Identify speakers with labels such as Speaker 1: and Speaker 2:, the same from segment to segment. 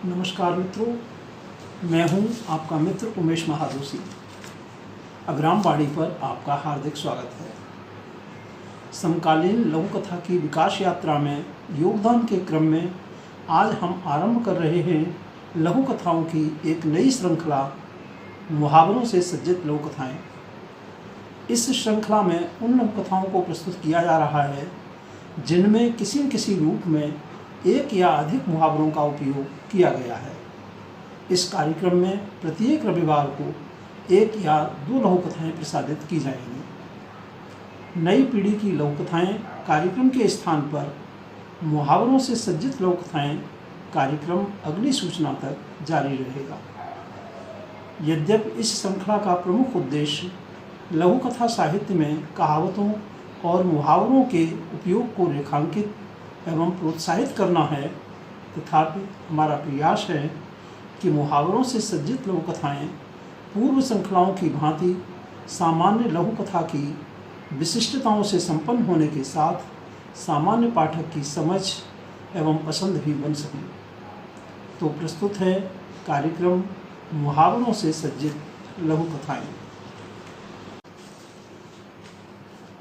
Speaker 1: नमस्कार मित्रों, मैं हूं आपका मित्र उमेश महादोशी। अग्राम वाणी पर आपका हार्दिक स्वागत है। समकालीन लघु कथा की विकास यात्रा में योगदान के क्रम में आज हम आरंभ कर रहे हैं लघु कथाओं की एक नई श्रृंखला, मुहावरों से सज्जित लघु कथाएँ। इस श्रृंखला में उन लघु कथाओं को प्रस्तुत किया जा रहा है जिनमें किसी न किसी रूप में एक या अधिक मुहावरों का उपयोग किया गया है। इस कार्यक्रम में प्रत्येक रविवार को एक या दो लघु कथाएँ प्रसारित की जाएंगी। नई पीढ़ी की लघु कथाएँ कार्यक्रम के स्थान पर मुहावरों से सज्जित लघु कथाएँ कार्यक्रम अगली सूचना तक जारी रहेगा। यद्यपि इस श्रृंखला का प्रमुख उद्देश्य लघु कथा साहित्य में कहावतों और मुहावरों के उपयोग को रेखांकित एवं प्रोत्साहित करना है, तथापि हमारा प्रयास है कि मुहावरों से सज्जित लघु कथाएँ पूर्व श्रृंखलाओं की भांति सामान्य लघु कथा की विशिष्टताओं से संपन्न होने के साथ सामान्य पाठक की समझ एवं पसंद भी बन सकें। तो प्रस्तुत है कार्यक्रम मुहावरों से सज्जित लघु कथाएँ।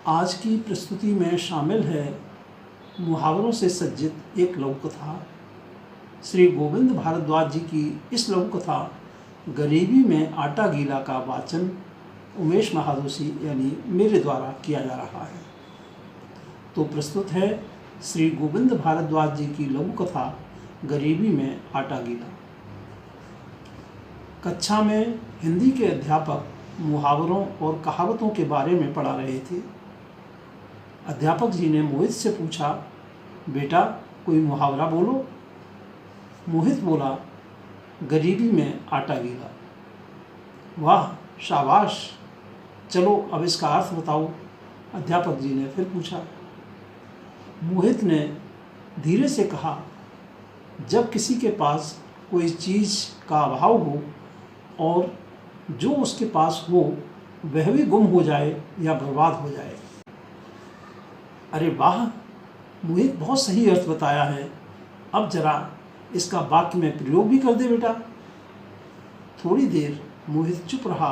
Speaker 1: आज की प्रस्तुति में शामिल है मुहावरों से सज्जित एक लघु कथा। श्री गोविंद भारद्वाज जी की इस लघु कथा गरीबी में आटा गीला का वाचन उमेश महादोशी यानी मेरे द्वारा किया जा रहा है। तो प्रस्तुत है श्री गोविंद भारद्वाज जी की लघु कथा गरीबी में आटा गीला। कक्षा में हिंदी के अध्यापक मुहावरों और कहावतों के बारे में पढ़ा रहे थे। अध्यापक जी ने मोहित से पूछा, बेटा कोई मुहावरा बोलो। मोहित बोला, गरीबी में आटा गीला। वाह शाबाश, चलो अब इसका अर्थ बताओ, अध्यापक जी ने फिर पूछा। मोहित ने धीरे से कहा, जब किसी के पास कोई चीज़ का अभाव हो और जो उसके पास हो वह भी गुम हो जाए या बर्बाद हो जाए। अरे वाह मोहित, बहुत सही अर्थ बताया है। अब जरा इसका वाक्य में प्रयोग भी कर दे बेटा। थोड़ी देर मोहित चुप रहा।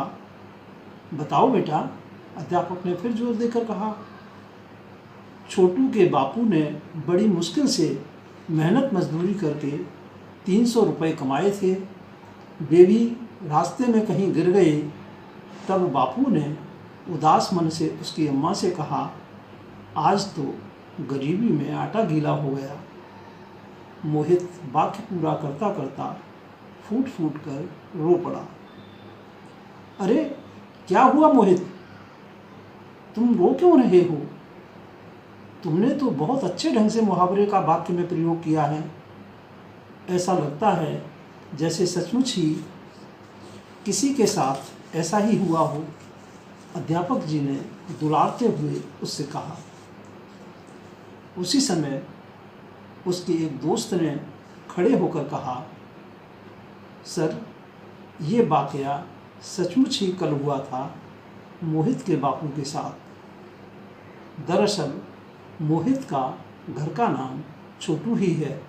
Speaker 1: बताओ बेटा, अध्यापक ने फिर जोर देकर कहा। छोटू के बापू ने बड़ी मुश्किल से मेहनत मजदूरी करके 300 रुपये कमाए थे। वे भी रास्ते में कहीं गिर गए। तब बापू ने उदास मन से उसकी अम्मा से कहा, आज तो गरीबी में आटा गीला हो गया। मोहित वाक्य पूरा करता करता फूट फूट कर रो पड़ा। अरे क्या हुआ मोहित, तुम रो क्यों रहे हो? तुमने तो बहुत अच्छे ढंग से मुहावरे का वाक्य में प्रयोग किया है। ऐसा लगता है जैसे सचमुच ही किसी के साथ ऐसा ही हुआ हो। अध्यापक जी ने दुलारते हुए उससे कहा। उसी समय उसके एक दोस्त ने खड़े होकर कहा, सर ये वाकया सचमुच ही कल हुआ था मोहित के बापू के साथ। दरअसल मोहित का घर का नाम छोटू ही है।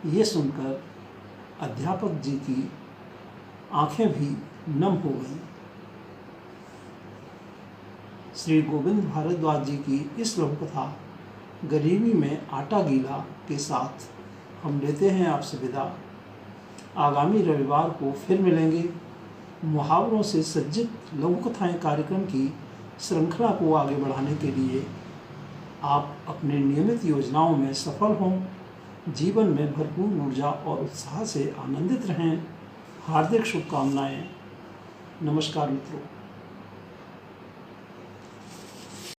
Speaker 1: ये सुनकर अध्यापक जी की आंखें भी नम हो गईं। श्री गोविंद भारद्वाज जी की इस लघु कथा गरीबी में आटा गीला के साथ हम लेते हैं आपसे विदा। आगामी रविवार को फिर मिलेंगे। मुहावरों से सज्जित लघु कथाएँ कार्यक्रम की श्रृंखला को आगे बढ़ाने के लिए आप अपने नियमित योजनाओं में सफल हों, जीवन में भरपूर ऊर्जा और उत्साह से आनंदित रहें। हार्दिक शुभकामनाएँ। नमस्कार मित्रों।